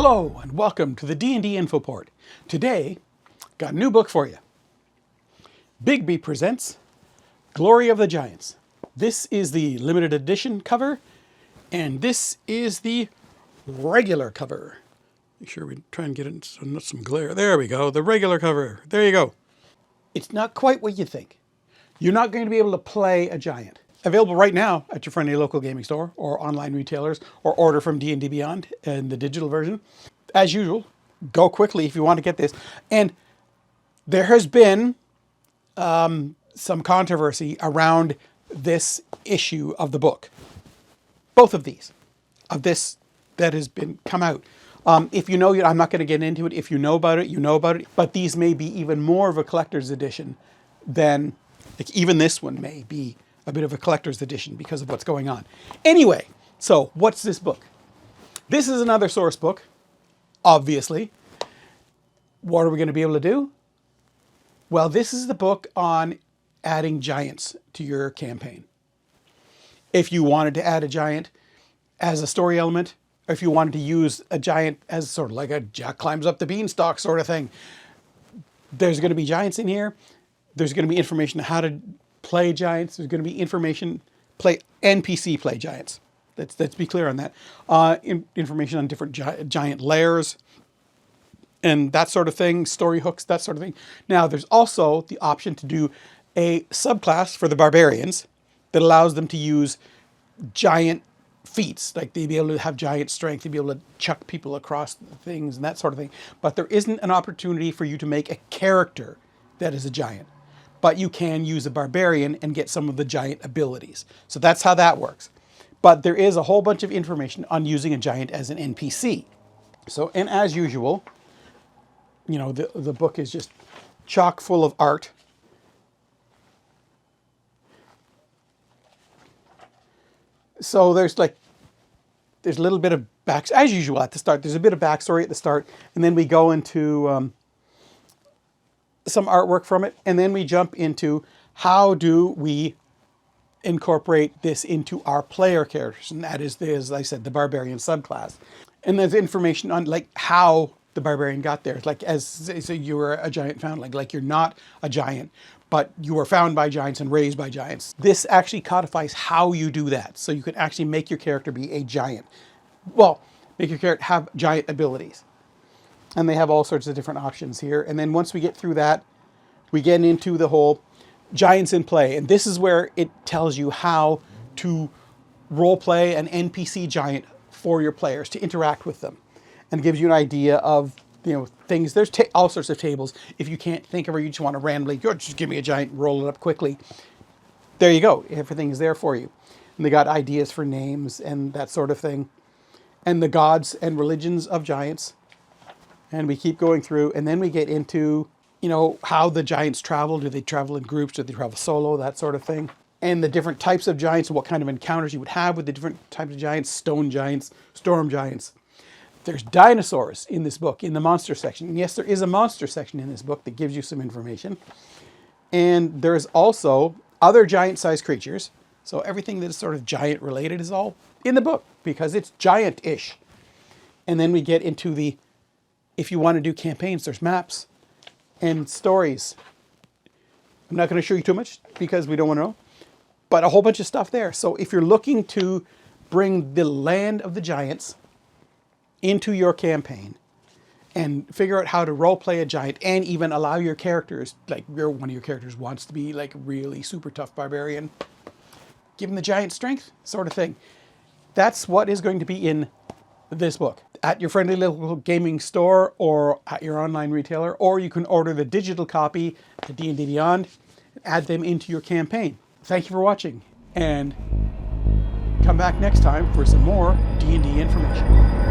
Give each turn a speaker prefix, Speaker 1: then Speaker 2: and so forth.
Speaker 1: Hello and welcome to the D&D InfoPort. Today, got a new book for you. Bigby presents Glory of the Giants. This is the limited edition cover, and this is the regular cover. Make sure we try and get it some glare. There we go, the regular cover. There you go. It's not quite what you think. You're not going to be able to play a giant. Available right now at your friendly local gaming store or online retailers, or order from D&D Beyond in the digital version. As usual, go quickly if you want to get this. And there has been some controversy around this issue of the book. Both of these, of this that has been come out. If you know, I'm not going to get into it. If you know about it, you know about it. But these may be even more of a collector's edition than, like, even this one may be a bit of a collector's edition because of what's going on. Anyway, so what's this book? This is another source book, obviously. What are we going to be able to do? Well, this is the book on adding giants to your campaign. If you wanted to add a giant as a story element, or if you wanted to use a giant as sort of like a Jack climbs up the beanstalk sort of thing, there's going to be giants in here. There's going to be information on how to play giants. There's going to be information, NPC play giants. Let's be clear on that. Information on different giant layers and that sort of thing, story hooks, that sort of thing. Now, there's also the option to do a subclass for the barbarians that allows them to use giant feats, like they'd be able to have giant strength, they'd be able to chuck people across things and that sort of thing. But there isn't an opportunity for you to make a character that is a giant. But you can use a barbarian and get some of the giant abilities. So that's how that works. But there is a whole bunch of information on using a giant as an NPC. So, and as usual, you know, the book is just chock full of art. So there's a little bit of as usual at the start, there's a bit of backstory at the start, and then we go into some artwork from it, and then we jump into how do we incorporate this into our player characters, and that is, as I said, the barbarian subclass. And there's information on like how the barbarian got there, like as so you were a giant foundling, like you're not a giant, but you were found by giants and raised by giants. This actually codifies how you do that, so you can actually make your character be a giant. Well, make your character have giant abilities. And they have all sorts of different options here. And then once we get through that, we get into the whole giants in play. And this is where it tells you how to role play an NPC giant for your players, to interact with them. And gives you an idea of, you know, things. There's all sorts of tables. If you can't think of it, you just want to randomly, just give me a giant, roll it up quickly. There you go. Everything is there for you. And they got ideas for names and that sort of thing. And the gods and religions of giants. And we keep going through, and then we get into, you know, how the giants travel. Do they travel in groups? Do they travel solo? That sort of thing. And the different types of giants and what kind of encounters you would have with the different types of giants. Stone giants, storm giants. There's dinosaurs in this book, in the monster section. And yes, there is a monster section in this book that gives you some information. And there's also other giant-sized creatures. So everything that is sort of giant-related is all in the book, because it's giant-ish. And then we get into the, if you want to do campaigns, there's maps and stories. I'm not going to show you too much because we don't want to know, but a whole bunch of stuff there. So if you're looking to bring the land of the giants into your campaign and figure out how to role play a giant, and even allow your characters, like one of your characters wants to be like really super tough barbarian, give them the giant strength sort of thing. That's what is going to be in this book at your friendly local gaming store or at your online retailer, or you can order the digital copy at D&D Beyond and add them into your campaign. Thank you for watching, and come back next time for some more D&D information.